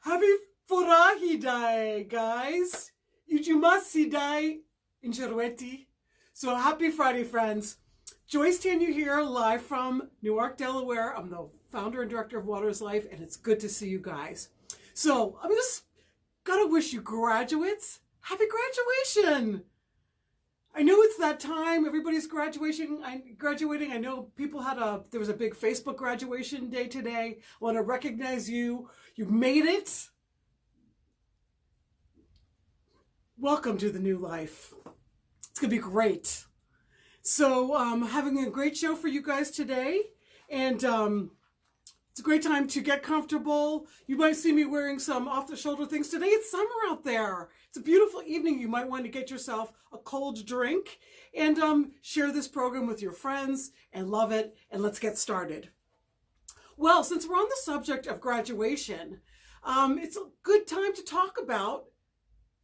Happy Furahi Day, guys. Ujumasi Day in Cherueti. So happy Friday, friends. Joyce Tannian here, live from Newark, Delaware. I'm the founder and director of Water is Life, and it's good to see you guys. So I'm just gotta wish you graduates happy graduation. I know it's that time. Everybody's graduating. I know people there was a big Facebook graduation day today. I want to recognize you. You made it. Welcome to the new life. It's going to be great. So having a great show for you guys today. And it's a great time to get comfortable. You might see me wearing some off-the-shoulder things. Today it's summer out there. It's a beautiful evening. You might want to get yourself a cold drink and share this program with your friends and love it. And let's get started. Well, since we're on the subject of graduation, it's a good time to talk about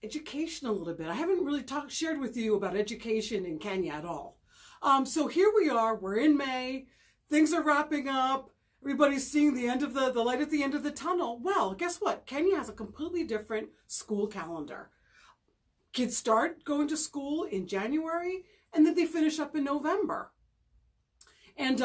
education a little bit. I haven't really shared with you about education in Kenya at all. So here we are. We're in May. Things are wrapping up. Everybody's seeing the end of the light at the end of the tunnel. Well, guess what? Kenya has a completely different school calendar. Kids start going to school in January, and then they finish up in November. And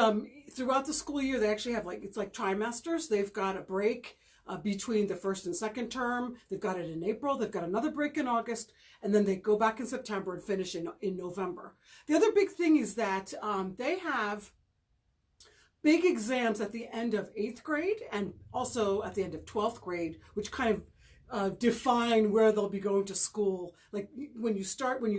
throughout the school year, they actually have it's like trimesters. They've got a break between the first and second term. They've got it in April. They've got another break in August, and then they go back in September and finish in November. The other big thing is that they have big exams at the end of 8th grade and also at the end of 12th grade, which kind of define where they'll be going to school. Like when you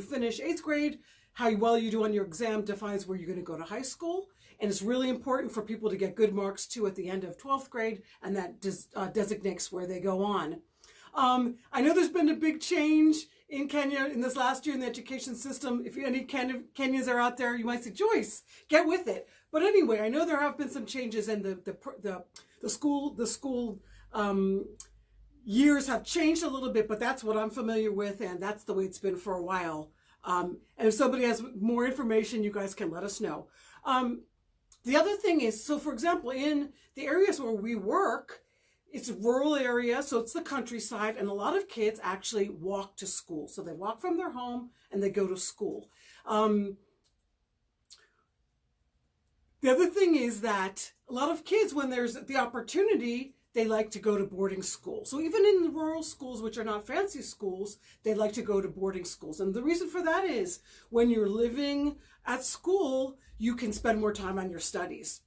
finish 8th grade, how well you do on your exam defines where you're going to go to high school. And it's really important for people to get good marks too at the end of 12th grade, and that designates where they go on. I know there's been a big change in Kenya in this last year in the education system. If any Kenyans are out there, you might say, Joyce, get with it. But anyway, I know there have been some changes, and the school years have changed a little bit, but that's what I'm familiar with, and that's the way it's been for a while. And if somebody has more information, you guys can let us know. The other thing is, so for example, in the areas where we work, it's a rural area, so it's the countryside, and a lot of kids actually walk to school. So they walk from their home and they go to school. The other thing is that a lot of kids, when there's the opportunity, they like to go to boarding school. So even in the rural schools, which are not fancy schools, they like to go to boarding schools. And the reason for that is when you're living at school, you can spend more time on your studies.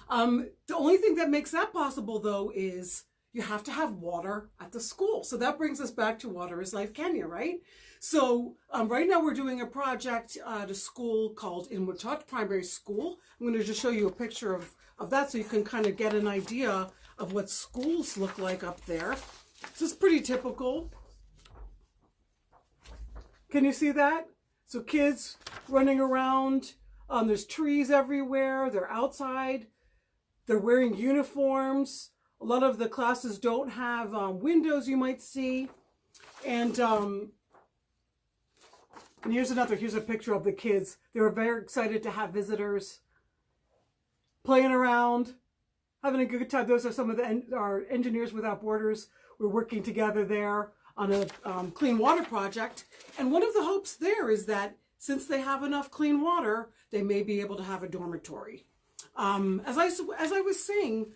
The only thing that makes that possible, though, is you have to have water at the school. So that brings us back to Water is Life Kenya, right? So right now we're doing a project at a school called Inwatot Primary School. I'm going to just show you a picture of that so you can kind of get an idea of what schools look like up there. So it's pretty typical. Can you see that? So kids running around. There's trees everywhere. They're outside. They're wearing uniforms. A lot of the classes don't have windows, you might see. And here's a picture of the kids. They were very excited to have visitors, playing around, having a good time. Those are some of our Engineers Without Borders. We're working together there on a clean water project. And one of the hopes there is that since they have enough clean water, they may be able to have a dormitory. As I was saying,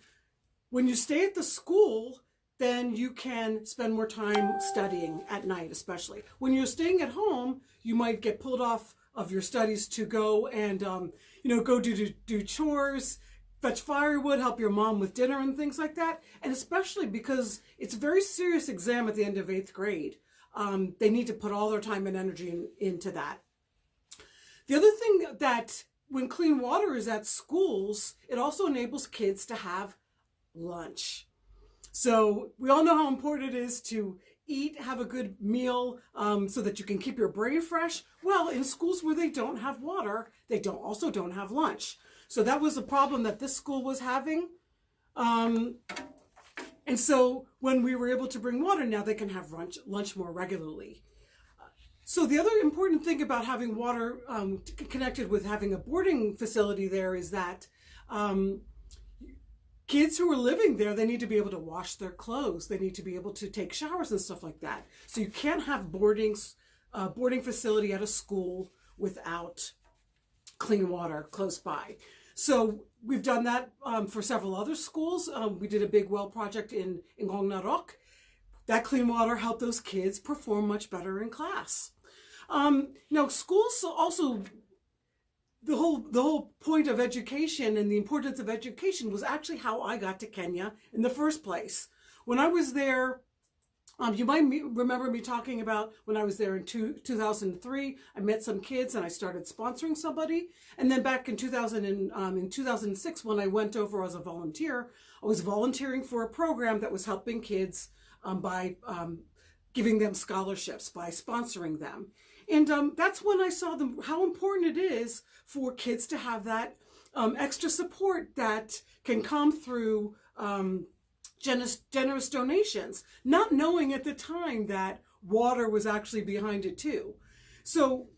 when you stay at the school, then you can spend more time studying at night, especially. When you're staying at home, you might get pulled off of your studies to go and, go do chores, fetch firewood, help your mom with dinner and things like that. And especially because it's a very serious exam at the end of 8th grade. They need to put all their time and energy into that. The other thing that when clean water is at schools, it also enables kids to have lunch. So we all know how important it is to eat, have a good meal so that you can keep your brain fresh. Well, in schools where they don't have water, they also don't have lunch. So that was a problem that this school was having. And so when we were able to bring water, now they can have lunch more regularly. So the other important thing about having water connected with having a boarding facility there is that kids who are living there, they need to be able to wash their clothes. They need to be able to take showers and stuff like that. So you can't have boarding facility at a school without clean water close by. So we've done that for several other schools. We did a big well project in Ngongnarok. That clean water helped those kids perform much better in class. Now, schools also, the whole point of education and the importance of education was actually how I got to Kenya in the first place. When I was there, you might remember me talking about when I was there in 2003, I met some kids and I started sponsoring somebody. And then back in 2006, when I went over as a volunteer, I was volunteering for a program that was helping kids by giving them scholarships, by sponsoring them. And that's when I saw how important it is for kids to have that extra support that can come through generous donations, not knowing at the time that water was actually behind it too. So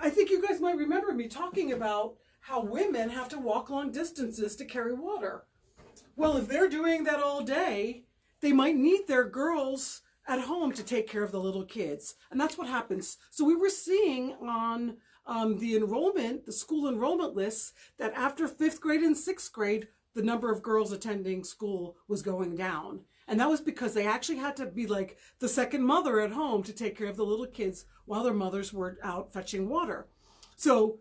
I think you guys might remember me talking about how women have to walk long distances to carry water. Well, if they're doing that all day, they might need their girls at home to take care of the little kids. And that's what happens. So we were seeing on the school enrollment lists, that after 5th grade and 6th grade, the number of girls attending school was going down. And that was because they actually had to be like the second mother at home to take care of the little kids while their mothers were out fetching water. So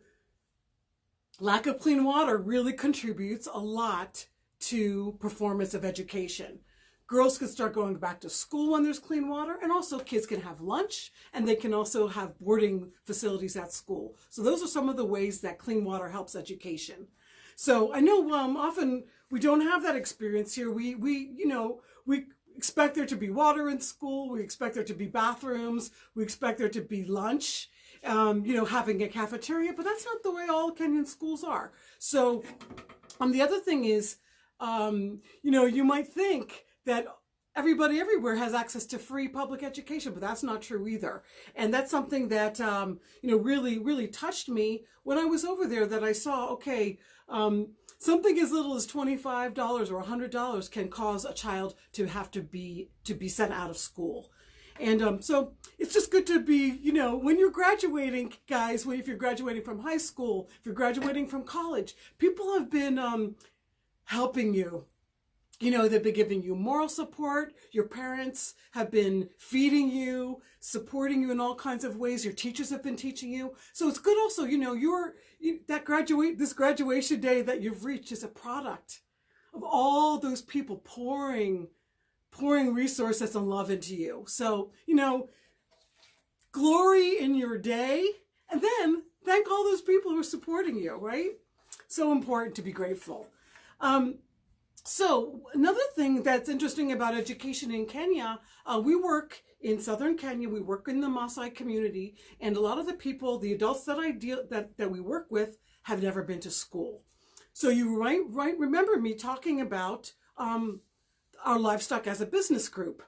lack of clean water really contributes a lot to performance of education. Girls can start going back to school when there's clean water, and also kids can have lunch, and they can also have boarding facilities at school. So those are some of the ways that clean water helps education. So I know often we don't have that experience here. We expect there to be water in school. We expect there to be bathrooms. We expect there to be lunch, having a cafeteria, but that's not the way all Kenyan schools are. So the other thing is, you might think that everybody everywhere has access to free public education, but that's not true either. And that's something that, really, really touched me when I was over there, that I saw, okay, something as little as $25 or $100 can cause a child to have to be sent out of school. And so it's just good to be, when you're graduating, guys, if you're graduating from high school, if you're graduating from college, people have been helping you. They've been giving you moral support. Your parents have been feeding you, supporting you in all kinds of ways. Your teachers have been teaching you. So it's good also, this graduation day that you've reached is a product of all those people pouring resources and love into you. So, glory in your day, and then thank all those people who are supporting you, right? So important to be grateful. So another thing that's interesting about education in Kenya, we work in southern Kenya, we work in the Maasai community, and a lot of the people, the adults that we work with, have never been to school. So you might remember me talking about our livestock as a business group.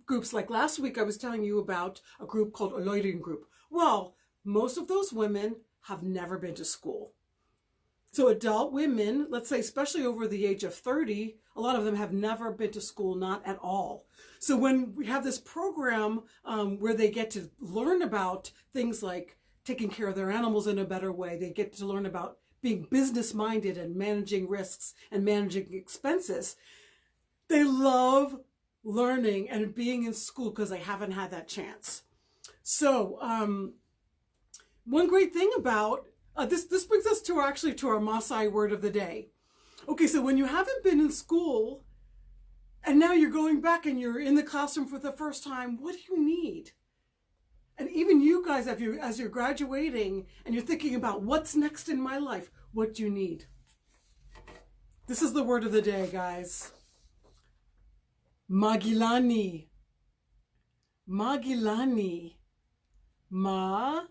Groups like last week, I was telling you about a group called Oloirin Group. Well, most of those women have never been to school. So adult women, let's say especially over the age of 30, a lot of them have never been to school, not at all. So when we have this program where they get to learn about things like taking care of their animals in a better way, they get to learn about being business-minded and managing risks and managing expenses, they love learning and being in school because they haven't had that chance. So one great thing about this brings us to our Maasai word of the day. Okay, so when you haven't been in school and now you're going back and you're in the classroom for the first time, what do you need? And even you guys, as you're graduating and you're thinking about what's next in my life, what do you need? This is the word of the day, guys. Magilani. Magilani. Magilani.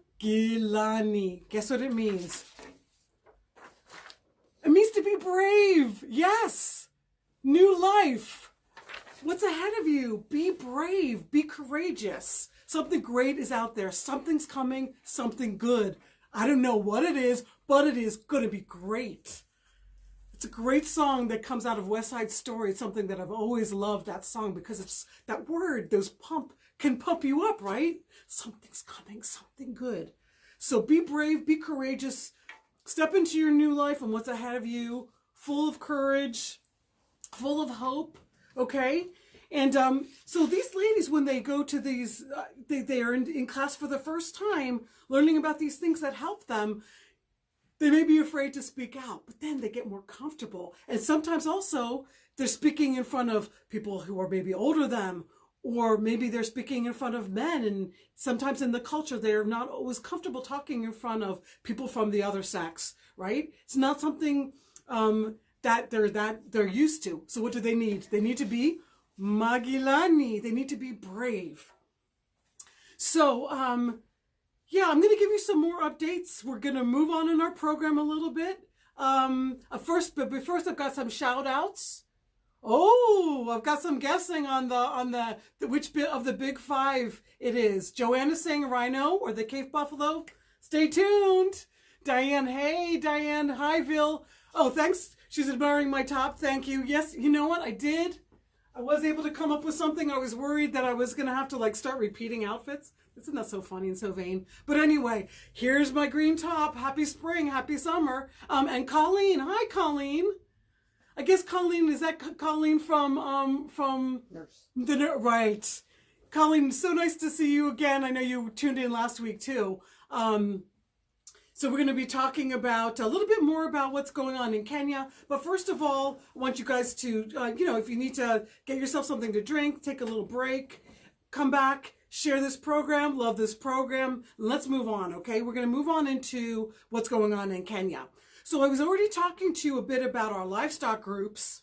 Guess what it means? It means to be brave. Yes. New life. What's ahead of you? Be brave. Be courageous. Something great is out there. Something's coming. Something good. I don't know what it is, but it is going to be great. It's a great song that comes out of West Side Story. It's something that I've always loved, that song, because it's that word, those can pump you up, right? Something's coming, something good. So be brave, be courageous, step into your new life and what's ahead of you, full of courage, full of hope, okay? And so these ladies, when they go to these, they are in class for the first time, learning about these things that help them. They may be afraid to speak out, but then they get more comfortable. And sometimes also they're speaking in front of people who are maybe older than them, or maybe they're speaking in front of men. And sometimes in the culture, they're not always comfortable talking in front of people from the other sex, right? It's not something that they're used to. So what do they need? They need to be Magilani. They need to be brave. So, yeah, I'm going to give you some more updates. We're going to move on in our program a little bit. First, I've got some shout outs. Oh, I've got some guessing on the which bit of the big five it is. Joanna's saying rhino or the cave buffalo. Stay tuned. Diane, hey, Diane, hi, Vil. Oh, thanks. She's admiring my top. Thank you. Yes, you know what? I did. I was able to come up with something. I was worried that I was going to have to start repeating outfits. Isn't that so funny and so vain? But anyway, here's my green top. Happy spring, happy summer. And Colleen, hi Colleen. I guess Colleen, is that Colleen from Nurse. Right. Colleen, so nice to see you again. I know you tuned in last week too. So we're going to be talking about a little bit more about what's going on in Kenya. But first of all, I want you guys to, if you need to get yourself something to drink, take a little break, come back, share this program, love this program. Let's move on, okay? We're going to move on into what's going on in Kenya. So I was already talking to you a bit about our livestock groups.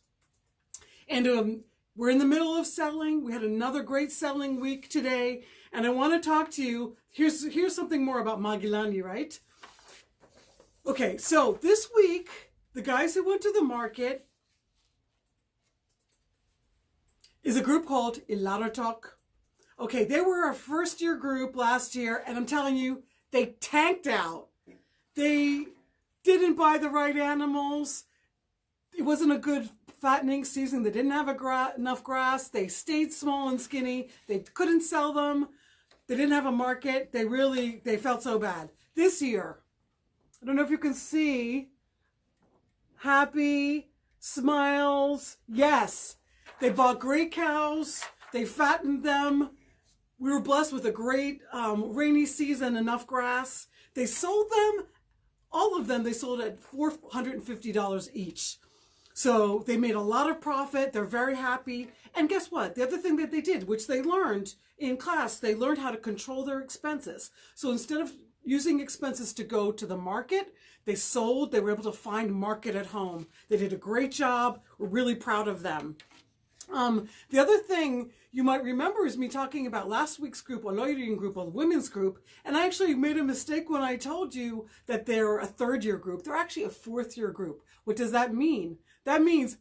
And we're in the middle of selling. We had another great selling week today. And I want to talk to you. Here's something more about Magilani, right? Okay, so this week, the guys who went to the market is a group called Ilaratok. Okay, they were our first year group last year, and I'm telling you, they tanked out. They didn't buy the right animals. It wasn't a good fattening season. They didn't have enough grass. They stayed small and skinny. They couldn't sell them. They didn't have a market. They felt so bad. This year, I don't know if you can see, happy, smiles, yes. They bought great cows. They fattened them. We were blessed with a great rainy season, enough grass. They sold them, all of them, they sold at $450 each. So they made a lot of profit. They're very happy. And guess what? The other thing that they did, which they learned in class, they learned how to control their expenses. So instead of using expenses to go to the market, they were able to find market at home. They did a great job. We're really proud of them. The other thing you might remember is me talking about last week's group, a loitering group, or the women's group, and I actually made a mistake when I told you that they're a third-year group. They're actually a fourth-year group. What does that mean? That means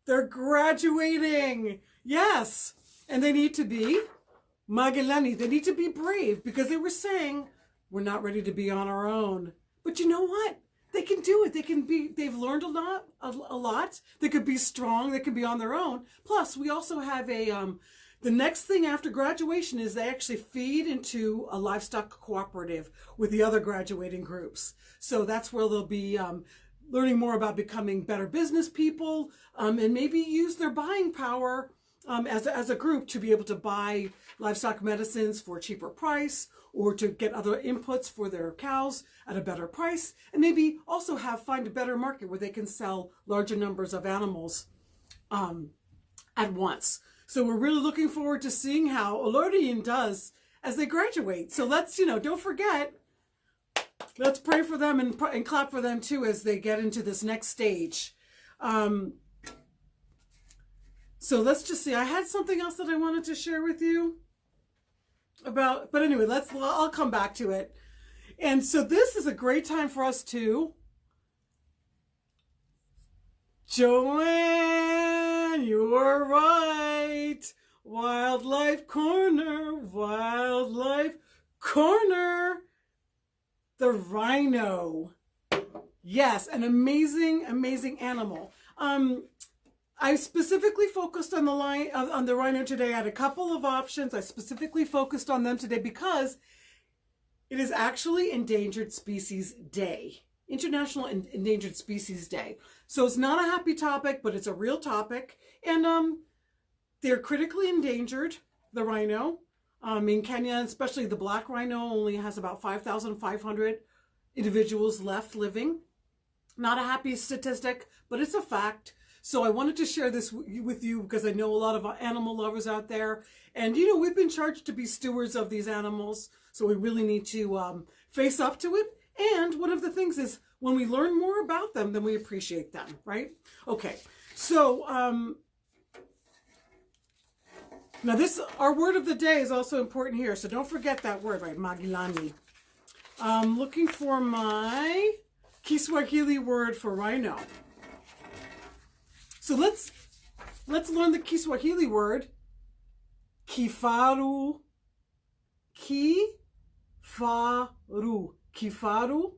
they're graduating. Yes, and they need to be Magilani. They need to be brave because they were saying, we're not ready to be on our own. But you know what? They can do it. They've learned a lot. They could be strong. They can be on their own. Plus, we also have the next thing after graduation is they actually feed into a livestock cooperative with the other graduating groups. So that's where they'll be learning more about becoming better business people and maybe use their buying power as a group to be able to buy livestock medicines for a cheaper price, or to get other inputs for their cows at a better price, and maybe also find a better market where they can sell larger numbers of animals at once. So we're really looking forward to seeing how Olordian does as they graduate. So let's, don't forget, let's pray for them and clap for them too as they get into this next stage. So let's just see. I had something else that I wanted to share with you about, but anyway, I'll come back to it. And so this is a great time for us to Joanne, you're right. Wildlife Corner, the rhino. Yes, an amazing, amazing animal. I specifically focused on the rhino today. I had a couple of options. I specifically focused on them today because it is actually Endangered Species Day, International Endangered Species Day. So it's not a happy topic, but it's a real topic. And they're critically endangered, the rhino. In Kenya, especially the black rhino, only has about 5,500 individuals left living. Not a happy statistic, but it's a fact. So I wanted to share this with you because I know a lot of animal lovers out there. And, you know, we've been charged to be stewards of these animals. So we really need to face up to it. And one of the things is when we learn more about them, then we appreciate them, right? Okay, so now our word of the day is also important here. So don't forget that word, right? Magilani. I'm looking for my Kiswahili word for rhino. So let's learn the Kiswahili word. Kifaru. Kifaru. Kifaru.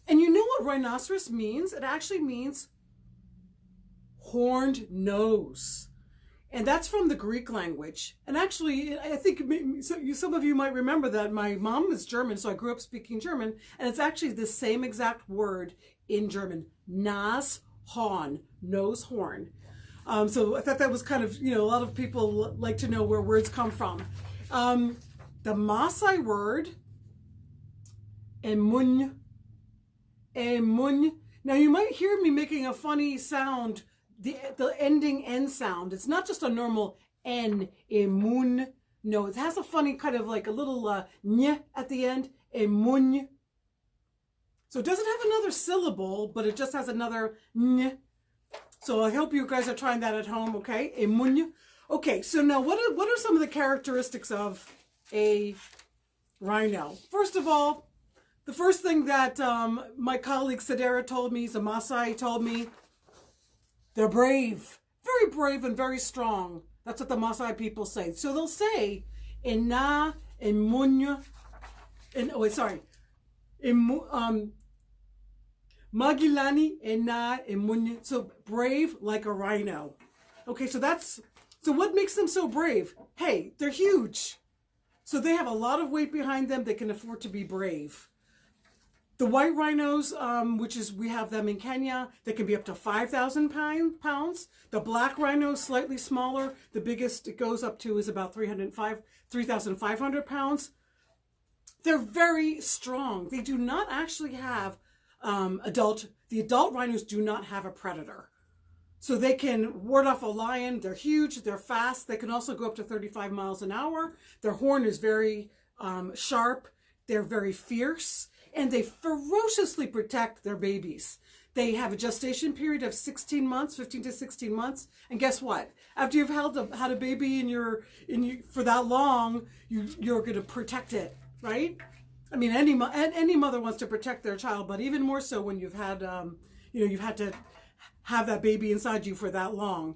And you know what rhinoceros means? It actually means horned nose. And that's from the Greek language. And actually, I think some of you might remember that my mom is German, so I grew up speaking German. And it's actually the same exact word in German. Nashorn, nose horn. So I thought that was kind of, you know, a lot of people like to know where words come from. The Maasai word, emun. Emun. Now you might hear me making a funny sound, the ending N sound. It's not just a normal N, emun. No, it has a funny kind of like a little ny at the end, emun. So it doesn't have another syllable, but it just has another ny. So I hope you guys are trying that at home, okay? Emun. Okay, so now what are some of the characteristics of a rhino? First of all, the first thing that my colleague Sadera told me, the Maasai told me, they're brave, very brave and very strong. That's what the Maasai people say. So they'll say, Ena, emunya, Magilani, Ena, emunya. So brave like a rhino. Okay, so what makes them so brave? Hey, they're huge. So they have a lot of weight behind them. They can afford to be brave. The white rhinos, we have them in Kenya, they can be up to 5,000 pounds. The black rhino is slightly smaller. The biggest it goes up to is about 3,500 pounds. They're very strong. They do not actually have the adult rhinos do not have a predator. So they can ward off a lion. They're huge, they're fast. They can also go up to 35 miles an hour. Their horn is very sharp. They're very fierce. And they ferociously protect their babies. They have a gestation period of 16 months, 15 to 16 months. And guess what? After you've had a baby for that long, you're going to protect it, right? I mean, any mother wants to protect their child, but even more so when you've had, you've had to have that baby inside you for that long.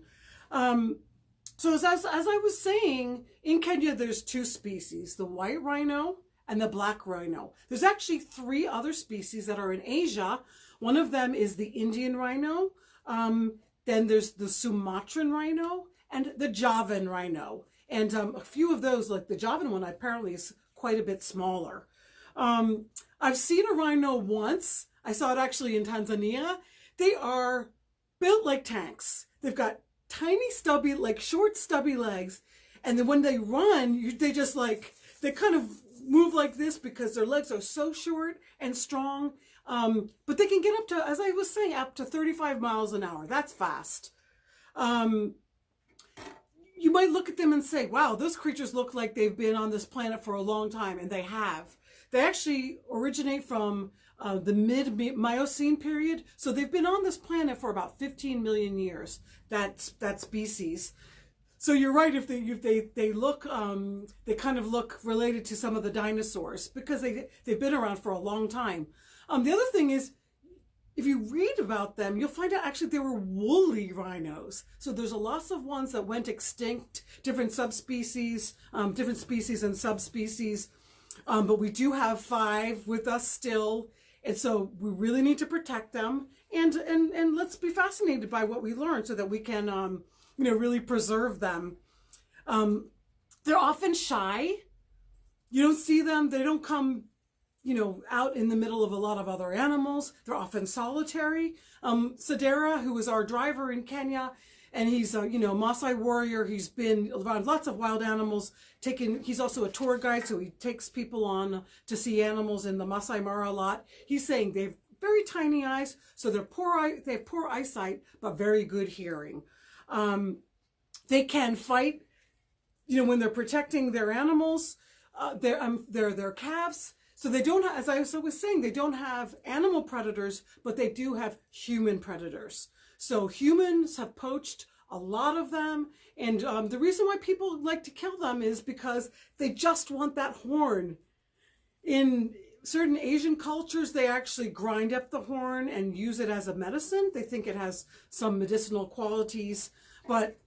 So as I was saying, in Kenya, there's two species, the white rhino and the black rhino. There's actually 3 other species that are in Asia. One of them is the Indian rhino. Then there's the Sumatran rhino and the Javan rhino. And a few of those, like the Javan one, apparently is quite a bit smaller. I've seen a rhino once. I saw it actually in Tanzania. They are built like tanks. They've got tiny stubby, like short stubby legs. And then when they run, they kind of move like this because their legs are so short and strong. But they can get up to, as I was saying, up to 35 miles an hour. That's fast. You might look at them and say, wow, those creatures look like they've been on this planet for a long time. And they have. They actually originate from the mid-Miocene period. So they've been on this planet for about 15 million years, that species. So you're right, if they look, they kind of look related to some of the dinosaurs because they've been around for a long time. The other thing is, if you read about them, you'll find out actually they were woolly rhinos. So there's lots of ones that went extinct, different subspecies, different species and subspecies. But we do have 5 with us still. And so we really need to protect them, and let's be fascinated by what we learn so that we can, really preserve them. They're often shy. You don't see them. They don't come, out in the middle of a lot of other animals. They're often solitary. Sadera, who is our driver in Kenya, and he's a, Maasai warrior. He's been around lots of wild animals. He's also a tour guide, so he takes people on to see animals in the Maasai Mara a lot. He's saying they have very tiny eyes, so they have poor eyesight, but very good hearing. They can fight, when they're protecting their animals, their calves. So they don't have, as I was saying, they don't have animal predators, but they do have human predators. So humans have poached a lot of them. And the reason why people like to kill them is because they just want that horn. In certain Asian cultures, they actually grind up the horn and use it as a medicine. They think it has some medicinal qualities. But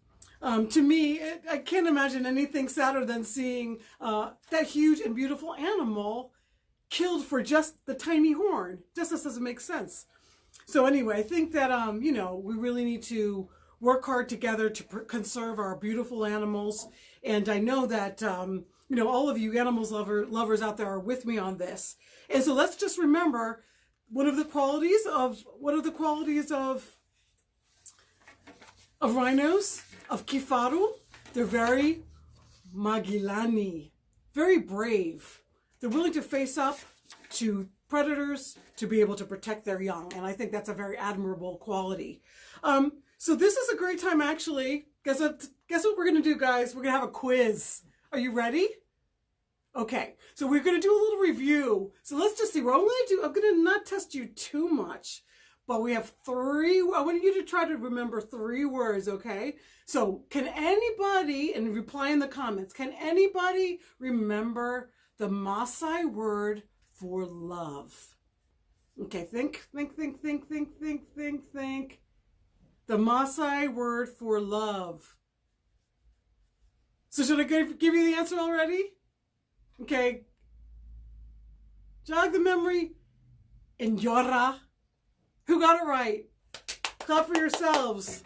to me, I can't imagine anything sadder than seeing that huge and beautiful animal killed for just the tiny horn. Just doesn't make sense. So anyway, I think that, we really need to work hard together to conserve our beautiful animals. And I know that, all of you animals lovers out there are with me on this. And so let's just remember what are the qualities of rhinos, of kifaru. They're very magilani, very brave. They're willing to face up to predators to be able to protect their young. And I think that's a very admirable quality. So this is a great time, actually. Guess what we're going to do, guys? We're going to have a quiz. Are you ready? Okay, so we're going to do a little review. So let's just see. I'm going to not test you too much, but we have I want you to try to remember 3 words, okay? So can anybody, and reply in the comments, can anybody remember the Maasai word for love? Okay, think. The Maasai word for love. So should I give you the answer already? Okay. Jog the memory. Inyora. Who got it right? Clap for yourselves.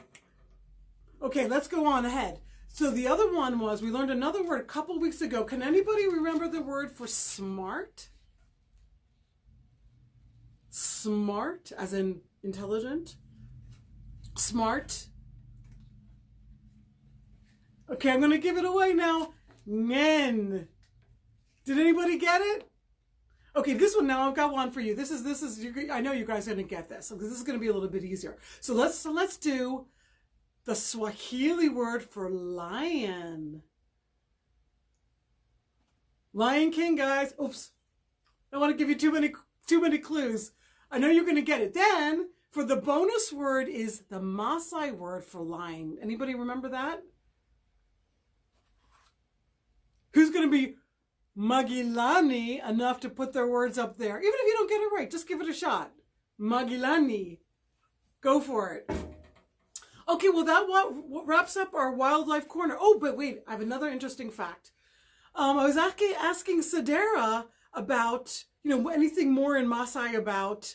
Okay, let's go on ahead. So the other one was, we learned another word a couple weeks ago. Can anybody remember the word for smart? Smart, as in intelligent. Smart. Okay, I'm going to give it away now. Ngen. Did anybody get it? Okay, this one now, I've got one for you. This is. I know you guys are going to get this, because this is going to be a little bit easier. So let's do the Swahili word for lion. Lion King, guys. Oops. I don't want to give you too many clues. I know you're going to get it. Then, for the bonus word is the Maasai word for lion. Anybody remember that? Who's going to be Magilani enough to put their words up there? Even if you don't get it right, just give it a shot. Magilani. Go for it. Okay, well, that wraps up our wildlife corner. Oh, but wait, I have another interesting fact. I was asking Sadera about, anything more in Maasai about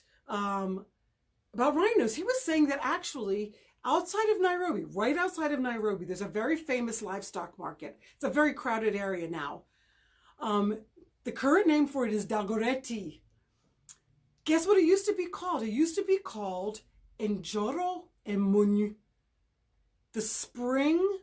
rhinos. He was saying that actually outside of Nairobi, right outside of Nairobi, there's a very famous livestock market. It's a very crowded area now. The current name for it is Dagoretti. Guess what it used to be called? It used to be called Njoro Emunyu, the spring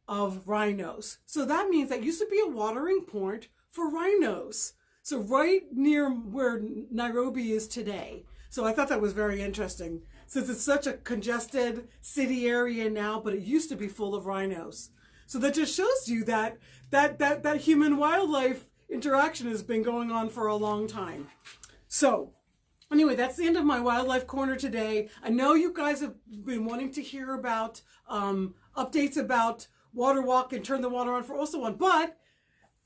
of rhinos. So that means that used to be a watering point for rhinos. So right near where Nairobi is today. So I thought that was very interesting, since it's such a congested city area now, but it used to be full of rhinos. So that just shows you that human-wildlife interaction has been going on for a long time. So anyway, that's the end of my wildlife corner today. I know you guys have been wanting to hear about updates about Water Walk and Turn the Water On for Also One, but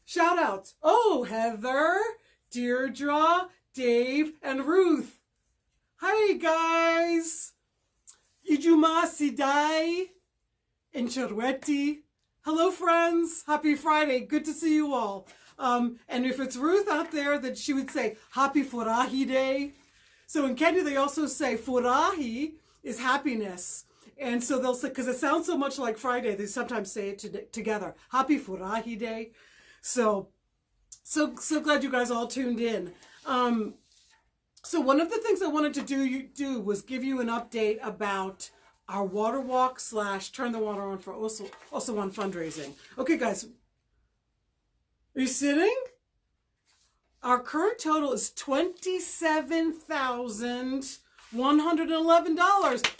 shout outs. Oh, Heather, Deirdre, Dave, and Ruth. Hi, guys. Ijuma Sidai and Chirweti. Hello, friends. Happy Friday. Good to see you all. And if it's Ruth out there, that she would say, Happy Furahi Day. So in Kenya, they also say furahi is happiness. And so they'll say, because it sounds so much like Friday, they sometimes say it together. Happy Furahi Day. So glad you guys all tuned in. So one of the things I wanted to do was give you an update about our water walk / turn the water on for also on fundraising. Okay, guys, are you sitting? Our current total is $27,111.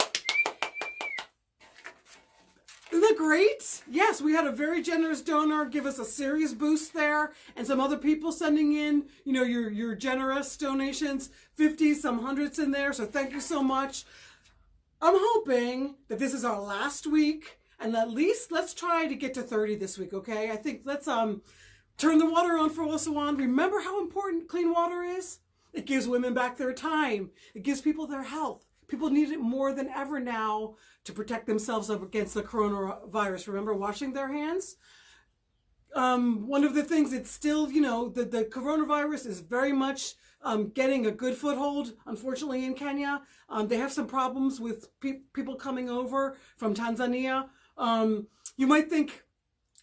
Isn't that great? Yes, we had a very generous donor give us a serious boost there, and some other people sending in, your generous donations, 50, some hundreds in there. So thank you so much. I'm hoping that this is our last week, and at least let's try to get to 30 this week, okay? I think let's turn the water on for Osawan. Remember how important clean water is? It gives women back their time. It gives people their health. People need it more than ever now to protect themselves up against the coronavirus. Remember washing their hands? One of the things, it's still, the coronavirus is very much getting a good foothold, unfortunately, in Kenya. They have some problems with people coming over from Tanzania. You might think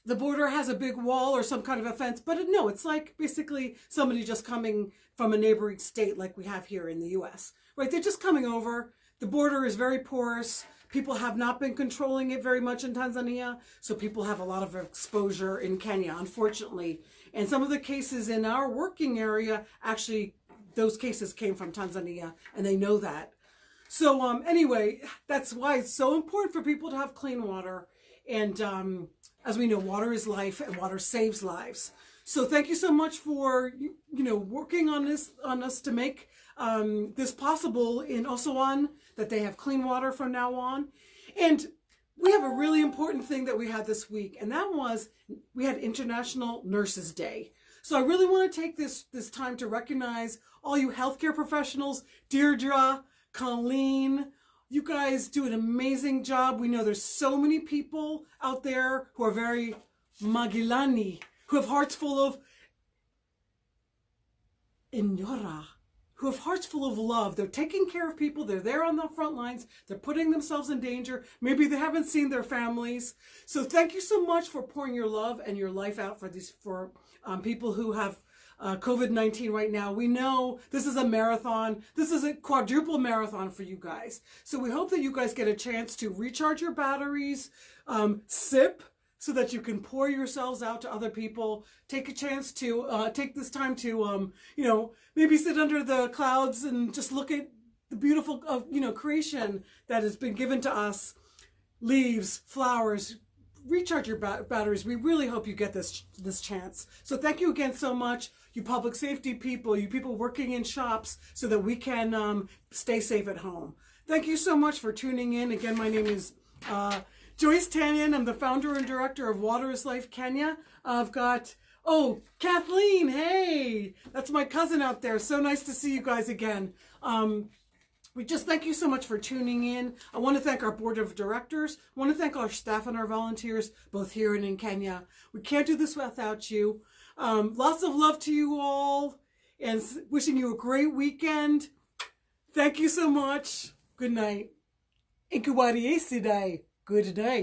the border has a big wall or some kind of a fence, but no, it's like basically somebody just coming from a neighboring state like we have here in the U.S., right? They're just coming over. The border is very porous. People have not been controlling it very much in Tanzania, so people have a lot of exposure in Kenya, unfortunately. And some of the cases in our working area, actually, those cases came from Tanzania, and they know that. So anyway, that's why it's so important for people to have clean water. And as we know, water is life, and water saves lives. So thank you so much for working on us to make this possible in Osawan, that they have clean water from now on. And we have a really important thing that we had this week, and that was we had International Nurses Day. So I really want to take this time to recognize all you healthcare professionals, Deirdre, Colleen. You guys do an amazing job. We know there's so many people out there who are very Magilani, who have hearts full of Inyora, who have hearts full of love. They're taking care of people. They're there on the front lines. They're putting themselves in danger. Maybe they haven't seen their families. So thank you so much for pouring your love and your life out for people who have COVID-19 right now. We know this is a marathon. This is a quadruple marathon for you guys. So we hope that you guys get a chance to recharge your batteries, sip, so that you can pour yourselves out to other people. Take a chance to take this time to, maybe sit under the clouds and just look at the beautiful, creation that has been given to us. Leaves, flowers. Recharge your batteries. We really hope you get this chance. So thank you again so much, you public safety people, you people working in shops, so that we can stay safe at home. Thank you so much for tuning in. Again, my name is Joyce Tannian. I'm the founder and director of Water is Life Kenya. I've got, Kathleen, hey, that's my cousin out there. So nice to see you guys again. We just thank you so much for tuning in. I want to thank our board of directors. I want to thank our staff and our volunteers, both here and in Kenya. We can't do this without you. Lots of love to you all, and wishing you a great weekend. Thank you so much. Good night. Inkuwari Esidai. Good night.